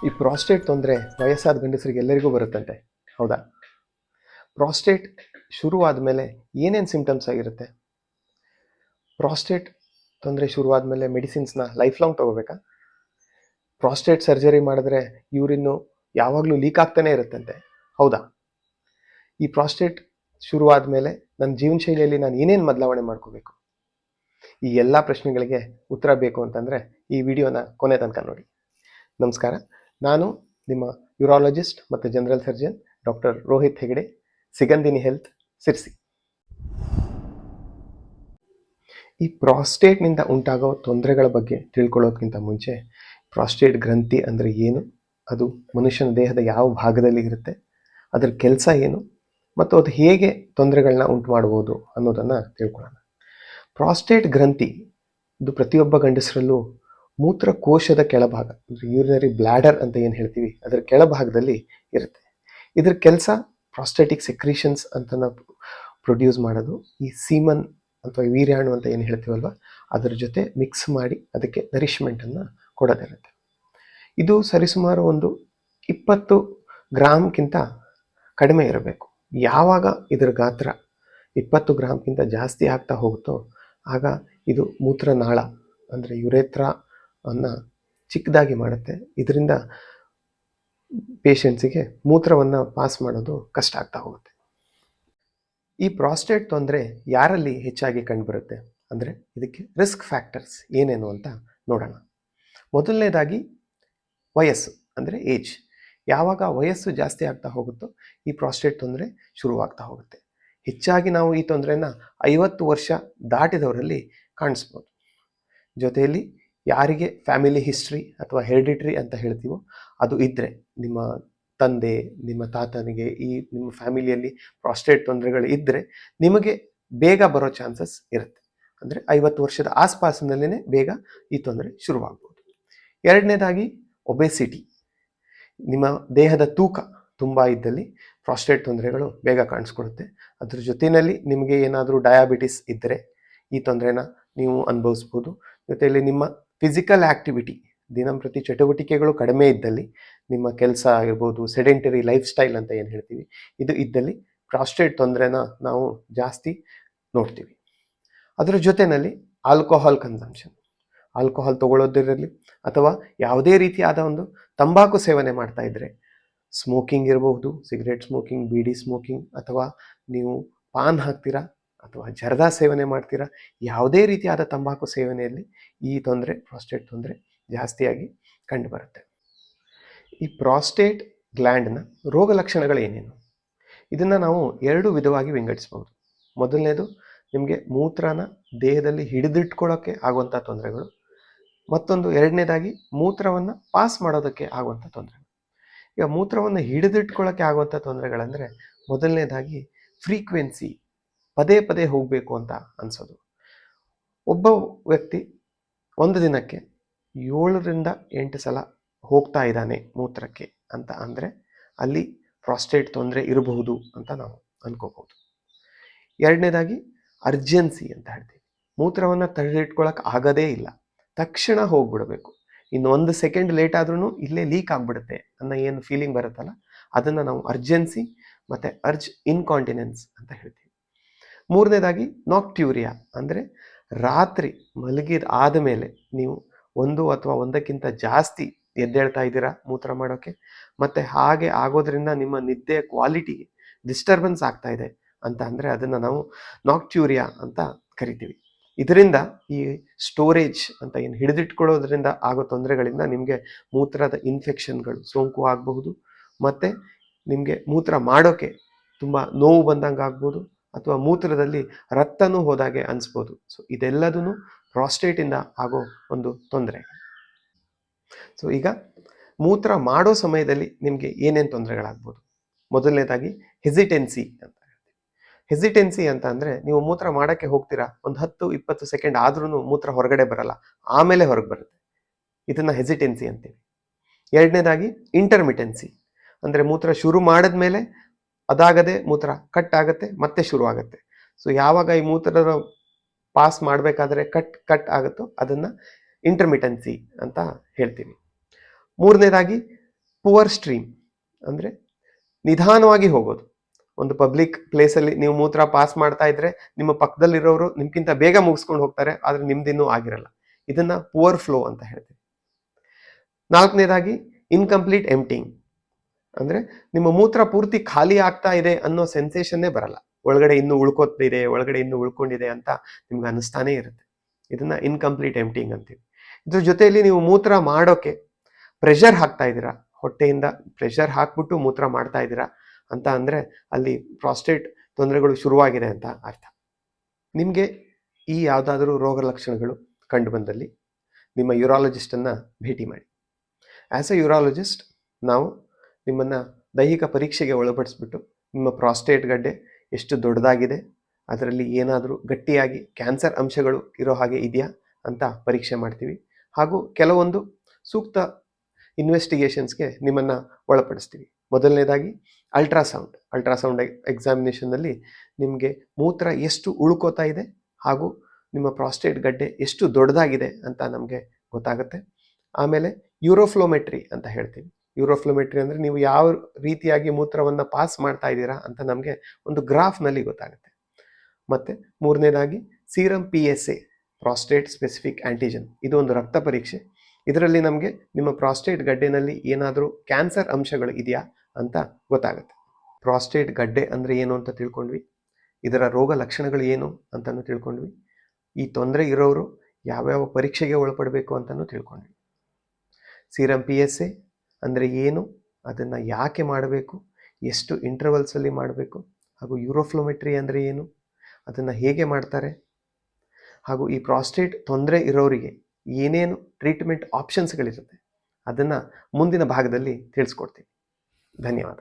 ಈ ಪ್ರಾಸ್ಟೇಟ್ ತೊಂದರೆ ವಯಸ್ಸಾದ ಗಂಡಸರಿಗೆ ಎಲ್ಲರಿಗೂ ಬರುತ್ತಂತೆ, ಹೌದಾ? ಪ್ರಾಸ್ಟೇಟ್ ಶುರುವಾದ ಮೇಲೆ ಏನೇನು ಸಿಂಪ್ಟಮ್ಸ್ ಆಗಿರುತ್ತೆ? ಪ್ರಾಸ್ಟೇಟ್ ತೊಂದರೆ ಶುರುವಾದ ಮೇಲೆ ಮೆಡಿಸಿನ್ಸ್ನ ಲೈಫ್ ಲಾಂಗ್ ತಗೋಬೇಕಾ? ಪ್ರಾಸ್ಟೇಟ್ ಸರ್ಜರಿ ಮಾಡಿದ್ರೆ ಯೂರಿನ್ನು ಯಾವಾಗಲೂ ಲೀಕ್ ಆಗ್ತಾನೆ ಇರುತ್ತಂತೆ, ಹೌದಾ? ಈ ಪ್ರಾಸ್ಟೇಟ್ ಶುರುವಾದ ಮೇಲೆ ನನ್ನ ಜೀವನ ಶೈಲಿಯಲ್ಲಿ ನಾನು ಏನೇನು ಬದಲಾವಣೆ ಮಾಡ್ಕೋಬೇಕು? ಈ ಎಲ್ಲ ಪ್ರಶ್ನೆಗಳಿಗೆ ಉತ್ತರ ಬೇಕು ಅಂತಂದರೆ ಈ ವಿಡಿಯೋನ ಕೊನೆ ತನಕ ನೋಡಿ. ನಮಸ್ಕಾರ, ನಾನು ನಿಮ್ಮ ಯೂರಾಲಜಿಸ್ಟ್ ಮತ್ತು general surgeon doctor Rohit Hegde, Sigandini health, Sirsi. ಈ ಪ್ರಾಸ್ಟೇಟ್ನಿಂದ ಉಂಟಾಗೋ ತೊಂದರೆಗಳ ಬಗ್ಗೆ ತಿಳ್ಕೊಳ್ಳೋದಕ್ಕಿಂತ ಮುಂಚೆ, ಪ್ರಾಸ್ಟೇಟ್ ಗ್ರಂಥಿ ಅಂದರೆ ಏನು, ಅದು ಮನುಷ್ಯನ ದೇಹದ ಯಾವ ಭಾಗದಲ್ಲಿ ಇರುತ್ತೆ, ಅದರ ಕೆಲಸ ಏನು, ಮತ್ತು ಅದು ಹೇಗೆ ತೊಂದರೆಗಳನ್ನ ಉಂಟು ಮಾಡ್ಬೋದು ಅನ್ನೋದನ್ನು ತಿಳ್ಕೊಳ್ಳೋಣ. ಪ್ರಾಸ್ಟೇಟ್ ಗ್ರಂಥಿ ಇದು ಪ್ರತಿಯೊಬ್ಬ ಗಂಡಸರಲ್ಲೂ ಮೂತ್ರಕೋಶದ ಕೆಳಭಾಗ, ಯೂರಿನರಿ ಬ್ಲ್ಯಾಡರ್ ಅಂತ ಏನು ಹೇಳ್ತೀವಿ, ಅದರ ಕೆಳಭಾಗದಲ್ಲಿ ಇರುತ್ತೆ. ಇದ್ರ ಕೆಲಸ ಪ್ರಾಸ್ಟೇಟಿಕ್ ಸೆಕ್ರೀಷನ್ಸ್ ಅಂತ ಪ್ರೊಡ್ಯೂಸ್ ಮಾಡೋದು. ಈ ಸೀಮನ್ ಅಥವಾ ವೀರ್ಯಾಣು ಅಂತ ಏನು ಹೇಳ್ತೀವಲ್ವ, ಅದರ ಜೊತೆ ಮಿಕ್ಸ್ ಮಾಡಿ ಅದಕ್ಕೆ ನರಿಶ್ಮೆಂಟನ್ನು ಕೊಡೋದಿರುತ್ತೆ. ಇದು ಸರಿಸುಮಾರು ಒಂದು 20 ಗ್ರಾಮ್ಗಿಂತ ಕಡಿಮೆ ಇರಬೇಕು. ಯಾವಾಗ ಇದರ ಗಾತ್ರ 20 ಗ್ರಾಮ್ಗಿಂತ ಜಾಸ್ತಿ ಆಗ್ತಾ ಹೋಗುತ್ತೋ ಆಗ ಇದು ಮೂತ್ರನಾಳ ಅಂದರೆ ಯುರೇತ್ರಾ ಅನ್ನು ಚಿಕ್ಕದಾಗಿ ಮಾಡುತ್ತೆ. ಇದರಿಂದ ಪೇಷಂಟ್ಸಿಗೆ ಮೂತ್ರವನ್ನು ಪಾಸ್ ಮಾಡೋದು ಕಷ್ಟ ಆಗ್ತಾ ಹೋಗುತ್ತೆ. ಈ ಪ್ರಾಸ್ಟೇಟ್ ತೊಂದರೆ ಯಾರಲ್ಲಿ ಹೆಚ್ಚಾಗಿ ಕಂಡುಬರುತ್ತೆ ಅಂದರೆ ಇದಕ್ಕೆ ರಿಸ್ಕ್ ಫ್ಯಾಕ್ಟರ್ಸ್ ಏನೇನು ಅಂತ ನೋಡೋಣ. ಮೊದಲನೇದಾಗಿ ವಯಸ್ಸು ಅಂದರೆ ಏಜ್. ಯಾವಾಗ ವಯಸ್ಸು ಜಾಸ್ತಿ ಆಗ್ತಾ ಹೋಗುತ್ತೋ ಈ ಪ್ರಾಸ್ಟೇಟ್ ತೊಂದರೆ ಶುರುವಾಗ್ತಾ ಹೋಗುತ್ತೆ. ಹೆಚ್ಚಾಗಿ ನಾವು ಈ ತೊಂದರೆನ 50 ವರ್ಷ ದಾಟಿದವರಲ್ಲಿ ಕಾಣಿಸ್ಬೋದು. ಜೊತೆಯಲ್ಲಿ ಯಾರಿಗೆ ಫ್ಯಾಮಿಲಿ ಹಿಸ್ಟ್ರಿ ಅಥವಾ ಹೆರಿಡಿಟ್ರಿ ಅಂತ ಹೇಳ್ತೀವೋ ಅದು ಇದ್ದರೆ, ನಿಮ್ಮ ತಂದೆ, ನಿಮ್ಮ ತಾತನಿಗೆ ನಿಮ್ಮ ಫ್ಯಾಮಿಲಿಯಲ್ಲಿ ಪ್ರಾಸ್ಟೇಟ್ ತೊಂದರೆಗಳು ಇದ್ದರೆ ನಿಮಗೆ ಬೇಗ ಬರೋ ಚಾನ್ಸಸ್ ಇರುತ್ತೆ. ಅಂದರೆ 50 ವರ್ಷದ ಆಸ್ಪಾಸಿನಲ್ಲೇ ಬೇಗ ಈ ತೊಂದರೆ ಶುರುವಾಗ್ಬೋದು. ಎರಡನೇದಾಗಿ ಒಬೆಸಿಟಿ. ನಿಮ್ಮ ದೇಹದ ತೂಕ ತುಂಬ ಇದ್ದಲ್ಲಿ ಪ್ರಾಸ್ಟೇಟ್ ತೊಂದರೆಗಳು ಬೇಗ ಕಾಣಿಸ್ಕೊಳುತ್ತೆ. ಅದ್ರ ಜೊತೆಯಲ್ಲಿ ನಿಮಗೆ ಏನಾದರೂ ಡಯಾಬಿಟಿಸ್ ಇದ್ದರೆ ಈ ತೊಂದರೆನ ನೀವು ಅನುಭವಿಸ್ಬೋದು. ಜೊತೆಯಲ್ಲಿ ನಿಮ್ಮ ಫಿಸಿಕಲ್ ಆ್ಯಕ್ಟಿವಿಟಿ, ದಿನಂಪ್ರತಿ ಚಟುವಟಿಕೆಗಳು ಕಡಿಮೆ ಇದ್ದಲ್ಲಿ, ನಿಮ್ಮ ಕೆಲಸ ಆಗಿರ್ಬೋದು, ಸೆಡೆಂಟರಿ ಲೈಫ್ ಸ್ಟೈಲ್ ಅಂತ ಏನು ಹೇಳ್ತೀವಿ, ಇದು ಇದ್ದಲ್ಲಿ ಪ್ರಾಸ್ಟೇಟ್ ತೊಂದರೆನ ನಾವು ಜಾಸ್ತಿ ನೋಡ್ತೀವಿ. ಅದರ ಜೊತೆಯಲ್ಲಿ ಆಲ್ಕೋಹಾಲ್ ಕನ್ಸಂಪ್ಷನ್, ಆಲ್ಕೋಹಾಲ್ ತಗೊಳ್ಳೋದಿರಲಿ ಅಥವಾ ಯಾವುದೇ ರೀತಿಯಾದ ಒಂದು ತಂಬಾಕು ಸೇವನೆ ಮಾಡ್ತಾ ಇದ್ದರೆ, ಸ್ಮೋಕಿಂಗ್ ಇರಬಹುದು, ಸಿಗರೇಟ್ ಸ್ಮೋಕಿಂಗ್, ಬೀಡಿ ಸ್ಮೋಕಿಂಗ್, ಅಥವಾ ನೀವು ಪಾನ್ ಹಾಕ್ತೀರಾ ಅಥವಾ ಜರ್ದಾ ಸೇವನೆ ಮಾಡ್ತೀರಾ, ಯಾವುದೇ ರೀತಿಯಾದ ತಂಬಾಕು ಸೇವನೆಯಲ್ಲಿ ಈ ತೊಂದರೆ, ಪ್ರಾಸ್ಟೇಟ್ ತೊಂದರೆ ಜಾಸ್ತಿಯಾಗಿ ಕಂಡುಬರುತ್ತೆ. ಈ ಪ್ರಾಸ್ಟೇಟ್ ಗ್ಲ್ಯಾಂಡ್ನ ರೋಗ ಲಕ್ಷಣಗಳೇನೇನು? ಇದನ್ನು ನಾವು 2 ವಿಧವಾಗಿ ವಿಂಗಡಿಸ್ಬೋದು. ಮೊದಲನೇದು ನಿಮಗೆ ಮೂತ್ರನ ದೇಹದಲ್ಲಿ ಹಿಡಿದಿಟ್ಕೊಳ್ಳೋಕ್ಕೆ ಆಗುವಂಥ ತೊಂದರೆಗಳು. ಮತ್ತೊಂದು ಎರಡನೇದಾಗಿ ಮೂತ್ರವನ್ನು ಪಾಸ್ ಮಾಡೋದಕ್ಕೆ ಆಗುವಂಥ ತೊಂದರೆಗಳು. ಈಗ ಮೂತ್ರವನ್ನು ಹಿಡಿದಿಟ್ಕೊಳ್ಳೋಕ್ಕೆ ಆಗುವಂಥ ತೊಂದರೆಗಳಂದರೆ ಮೊದಲನೇದಾಗಿ ಫ್ರೀಕ್ವೆನ್ಸಿ, ಪದೇ ಪದೇ ಹೋಗಬೇಕು ಅಂತ ಅನಿಸೋದು. ಒಬ್ಬ ವ್ಯಕ್ತಿ ಒಂದು ದಿನಕ್ಕೆ 7ರಿಂದ 8 ಸಲ ಹೋಗ್ತಾ ಇದ್ದಾನೆ ಮೂತ್ರಕ್ಕೆ ಅಂತ ಅಂದರೆ ಅಲ್ಲಿ ಪ್ರಾಸ್ಟೇಟ್ ತೊಂದರೆ ಇರಬಹುದು ಅಂತ ನಾವು ಅನ್ಕೋಬಹುದು. ಎರಡನೇದಾಗಿ ಅರ್ಜೆನ್ಸಿ ಅಂತ ಹೇಳ್ತೀವಿ. ಮೂತ್ರವನ್ನು ತಡೆದಿಟ್ಕೊಳ್ಳೋಕೆ ಆಗೋದೇ ಇಲ್ಲ, ತಕ್ಷಣ ಹೋಗ್ಬಿಡಬೇಕು, ಇನ್ನು 1 ಸೆಕೆಂಡ್ ಲೇಟ್ ಆದ್ರೂ ಇಲ್ಲೇ ಲೀಕ್ ಆಗಿಬಿಡುತ್ತೆ ಅನ್ನೋ ಏನು ಫೀಲಿಂಗ್ ಬರುತ್ತಲ್ಲ, ಅದನ್ನು ನಾವು ಅರ್ಜೆನ್ಸಿ ಮತ್ತು ಅರ್ಜ್ ಇನ್ಕಾಂಟಿನೆನ್ಸ್ ಅಂತ ಹೇಳ್ತೀವಿ. ಮೂರನೇದಾಗಿ ನಾಕ್ಟ್ಯೂರಿಯಾ ಅಂದರೆ ರಾತ್ರಿ ಮಲಗಿದ ಆದಮೇಲೆ ನೀವು 1 ಅಥವಾ 1ಕ್ಕಿಂತ ಜಾಸ್ತಿ ಎದ್ದೇಳ್ತಾ ಇದ್ದೀರಾ ಮೂತ್ರ ಮಾಡೋಕ್ಕೆ, ಮತ್ತು ಹಾಗೆ ಆಗೋದ್ರಿಂದ ನಿಮ್ಮ ನಿದ್ದೆಯ ಕ್ವಾಲಿಟಿಗೆ ಡಿಸ್ಟರ್ಬೆನ್ಸ್ ಆಗ್ತಾ ಇದೆ ಅಂತ ಅಂದರೆ ಅದನ್ನು ನಾವು ನಾಕ್ಟ್ಯೂರಿಯಾ ಅಂತ ಕರಿತೀವಿ. ಇದರಿಂದ ಈ ಸ್ಟೋರೇಜ್ ಅಂತ ಏನು ಹಿಡಿದಿಟ್ಕೊಳ್ಳೋದ್ರಿಂದ ಆಗೋ ತೊಂದರೆಗಳಿಂದ ನಿಮಗೆ ಮೂತ್ರದ ಇನ್ಫೆಕ್ಷನ್ಗಳು, ಸೋಂಕು ಆಗಬಹುದು, ಮತ್ತು ನಿಮಗೆ ಮೂತ್ರ ಮಾಡೋಕ್ಕೆ ತುಂಬ ನೋವು ಬಂದಂಗೆ ಆಗ್ಬೋದು, ಅಥವಾ ಮೂತ್ರದಲ್ಲಿ ರಕ್ತನೂ ಹೋದಾಗೆ ಅನಿಸ್ಬೋದು. ಸೊ ಇದೆಲ್ಲದೂ ಪ್ರಾಸ್ಟೇಟಿಂದ ಆಗೋ ಒಂದು ತೊಂದರೆ. ಸೊ ಈಗ ಮೂತ್ರ ಮಾಡೋ ಸಮಯದಲ್ಲಿ ನಿಮಗೆ ಏನೇನು ತೊಂದರೆಗಳಾಗ್ಬೋದು? ಮೊದಲನೇದಾಗಿ ಹೆಸಿಟೆನ್ಸಿ ಅಂತ ಹೇಳ್ತೀವಿ. ಹೆಸಿಟೆನ್ಸಿ ಅಂತ ಅಂದರೆ ನೀವು ಮೂತ್ರ ಮಾಡೋಕ್ಕೆ ಹೋಗ್ತೀರಾ, ಒಂದು 10-20 ಸೆಕೆಂಡ್ ಆದ್ರೂ ಮೂತ್ರ ಹೊರಗಡೆ ಬರಲ್ಲ, ಆಮೇಲೆ ಹೊರಗೆ ಬರುತ್ತೆ, ಇದನ್ನು ಹೆಸಿಟೆನ್ಸಿ ಅಂತೀವಿ. ಎರಡನೇದಾಗಿ ಇಂಟರ್ಮಿಟೆನ್ಸಿ ಅಂದರೆ ಮೂತ್ರ ಶುರು ಮಾಡಿದ್ಮೇಲೆ ಅದಾಗದೆ ಮೂತ್ರ ಕಟ್ ಆಗುತ್ತೆ, ಮತ್ತೆ ಶುರು ಆಗುತ್ತೆ. ಸೊ ಯಾವಾಗ ಈ ಮೂತ್ರದ ಪಾಸ್ ಮಾಡಬೇಕಾದ್ರೆ ಕಟ್ ಆಗುತ್ತೋ ಅದನ್ನು ಇಂಟರ್ಮಿಟೆನ್ಸಿ ಅಂತ ಹೇಳ್ತೀವಿ. ಮೂರನೇದಾಗಿ ಪುವರ್ ಸ್ಟ್ರೀಮ್, ಅಂದರೆ ನಿಧಾನವಾಗಿ ಹೋಗೋದು. ಒಂದು ಪಬ್ಲಿಕ್ ಪ್ಲೇಸಲ್ಲಿ ನೀವು ಮೂತ್ರ ಪಾಸ್ ಮಾಡ್ತಾ ಇದ್ರೆ ನಿಮ್ಮ ಪಕ್ಕದಲ್ಲಿರೋರು ನಿಮ್ಗಿಂತ ಬೇಗ ಮುಗಿಸ್ಕೊಂಡು ಹೋಗ್ತಾರೆ, ಆದರೆ ನಿಮ್ದಿನ್ನೂ ಆಗಿರಲ್ಲ. ಇದನ್ನ ಪುವರ್ ಫ್ಲೋ ಅಂತ ಹೇಳ್ತೀವಿ. ನಾಲ್ಕನೇದಾಗಿ ಇನ್ಕಂಪ್ಲೀಟ್ ಎಂಪ್ಟಿಂಗ್, ಅಂದ್ರೆ ನಿಮ್ಮ ಮೂತ್ರ ಪೂರ್ತಿ ಖಾಲಿ ಆಗ್ತಾ ಇದೆ ಅನ್ನೋ ಸೆನ್ಸೇಷನ್ನೇ ಬರಲ್ಲ. ಒಳಗಡೆ ಇನ್ನೂ ಉಳ್ಕೋತಿದೆ, ಒಳಗಡೆ ಇನ್ನೂ ಉಳ್ಕೊಂಡಿದೆ ಅಂತ ನಿಮ್ಗೆ ಅನಿಸ್ತಾನೆ ಇರುತ್ತೆ. ಇದನ್ನ ಇನ್ಕಂಪ್ಲೀಟ್ ಎಂಪ್ಟಿಂಗ್ ಅಂತೀವಿ. ಇದ್ರ ಜೊತೆಯಲ್ಲಿ ನೀವು ಮೂತ್ರ ಮಾಡೋಕೆ ಪ್ರೆಷರ್ ಹಾಕ್ತಾ ಇದ್ದೀರಾ, ಹೊಟ್ಟೆಯಿಂದ ಪ್ರೆಷರ್ ಹಾಕ್ಬಿಟ್ಟು ಮೂತ್ರ ಮಾಡ್ತಾ ಇದ್ದೀರಾ ಅಂತ ಅಂದ್ರೆ ಅಲ್ಲಿ ಪ್ರಾಸ್ಟೇಟ್ ತೊಂದರೆಗಳು ಶುರುವಾಗಿದೆ ಅಂತ ಅರ್ಥ. ನಿಮಗೆ ಈ ಯಾವುದಾದ್ರೂ ರೋಗ ಲಕ್ಷಣಗಳು ಕಂಡು ಬಂದಲ್ಲಿ ನಿಮ್ಮ ಯೂರಾಲಜಿಸ್ಟನ್ನು ಭೇಟಿ ಮಾಡಿ. ಆ್ಯಸ್ ಎ ಯೂರಾಲಜಿಸ್ಟ್ ನಾವು ನಿಮ್ಮನ್ನು ದೈಹಿಕ ಪರೀಕ್ಷೆಗೆ ಒಳಪಡಿಸ್ಬಿಟ್ಟು ನಿಮ್ಮ ಪ್ರಾಸ್ಟೇಟ್ ಗಡ್ಡೆ ಎಷ್ಟು ದೊಡ್ಡದಾಗಿದೆ, ಅದರಲ್ಲಿ ಏನಾದರೂ ಗಟ್ಟಿಯಾಗಿ ಕ್ಯಾನ್ಸರ್ ಅಂಶಗಳು ಇರೋ ಹಾಗೆ ಇದೆಯಾ ಅಂತ ಪರೀಕ್ಷೆ ಮಾಡ್ತೀವಿ. ಹಾಗೂ ಕೆಲವೊಂದು ಸೂಕ್ತ ಇನ್ವೆಸ್ಟಿಗೇಷನ್ಸ್ಗೆ ನಿಮ್ಮನ್ನು ಒಳಪಡಿಸ್ತೀವಿ. ಮೊದಲನೇದಾಗಿ ಅಲ್ಟ್ರಾಸೌಂಡ್ ಎಕ್ಸಾಮಿನೇಷನ್ನಲ್ಲಿ ನಿಮಗೆ ಮೂತ್ರ ಎಷ್ಟು ಉಳ್ಕೋತಾ ಇದೆ ಹಾಗೂ ನಿಮ್ಮ ಪ್ರಾಸ್ಟೇಟ್ ಗಡ್ಡೆ ಎಷ್ಟು ದೊಡ್ಡದಾಗಿದೆ ಅಂತ ನಮಗೆ ಗೊತ್ತಾಗುತ್ತೆ. ಆಮೇಲೆ ಯೂರೋಫ್ಲೋಮೆಟ್ರಿ ಅಂತ ಹೇಳ್ತೀವಿ. ಯೂರೋಫ್ಲೋಮೆಟ್ರಿ ಅಂದರೆ ನೀವು ಯಾವ ರೀತಿಯಾಗಿ ಮೂತ್ರವನ್ನು ಪಾಸ್ ಮಾಡ್ತಾ ಇದ್ದೀರಾ ಅಂತ ನಮಗೆ ಒಂದು ಗ್ರಾಫ್ನಲ್ಲಿ ಗೊತ್ತಾಗುತ್ತೆ. ಮತ್ತು ಮೂರನೇದಾಗಿ serum PSA, prostate specific antigen. ಇದು ಒಂದು ರಕ್ತ ಪರೀಕ್ಷೆ. ಇದರಲ್ಲಿ ನಮಗೆ ನಿಮ್ಮ ಪ್ರಾಸ್ಟೇಟ್ ಗಡ್ಡೆನಲ್ಲಿ ಏನಾದರೂ ಕ್ಯಾನ್ಸರ್ ಅಂಶಗಳು ಇದೆಯಾ ಅಂತ ಗೊತ್ತಾಗುತ್ತೆ. ಪ್ರಾಸ್ಟೇಟ್ ಗಡ್ಡೆ ಅಂದರೆ ಏನು ಅಂತ ತಿಳ್ಕೊಂಡ್ವಿ, ಇದರ ರೋಗ ಲಕ್ಷಣಗಳು ಏನು ಅಂತಲೂ ತಿಳ್ಕೊಂಡ್ವಿ, ಈ ತೊಂದರೆ ಇರೋರು ಯಾವ್ಯಾವ ಪರೀಕ್ಷೆಗೆ ಒಳಪಡಬೇಕು ಅಂತಲೂ ತಿಳ್ಕೊಂಡ್ವಿ. ಸೀರಮ್ PSA ಅಂದರೆ ಏನು, ಅದನ್ನು ಯಾಕೆ ಮಾಡಬೇಕು, ಎಷ್ಟು ಇಂಟರ್ವಲ್ಸಲ್ಲಿ ಮಾಡಬೇಕು, ಹಾಗೂ ಯೂರೋಫ್ಲೋಮೆಟ್ರಿ ಅಂದರೆ ಏನು, ಅದನ್ನು ಹೇಗೆ ಮಾಡ್ತಾರೆ, ಹಾಗೂ ಈ ಪ್ರಾಸ್ಟೇಟ್ ತೊಂದರೆ ಇರೋರಿಗೆ ಏನೇನು ಟ್ರೀಟ್ಮೆಂಟ್ ಆಪ್ಷನ್ಸ್ಗಳಿರುತ್ತೆ ಅದನ್ನು ಮುಂದಿನ ಭಾಗದಲ್ಲಿ ತಿಳಿಸ್ಕೊಡ್ತೀನಿ. ಧನ್ಯವಾದ.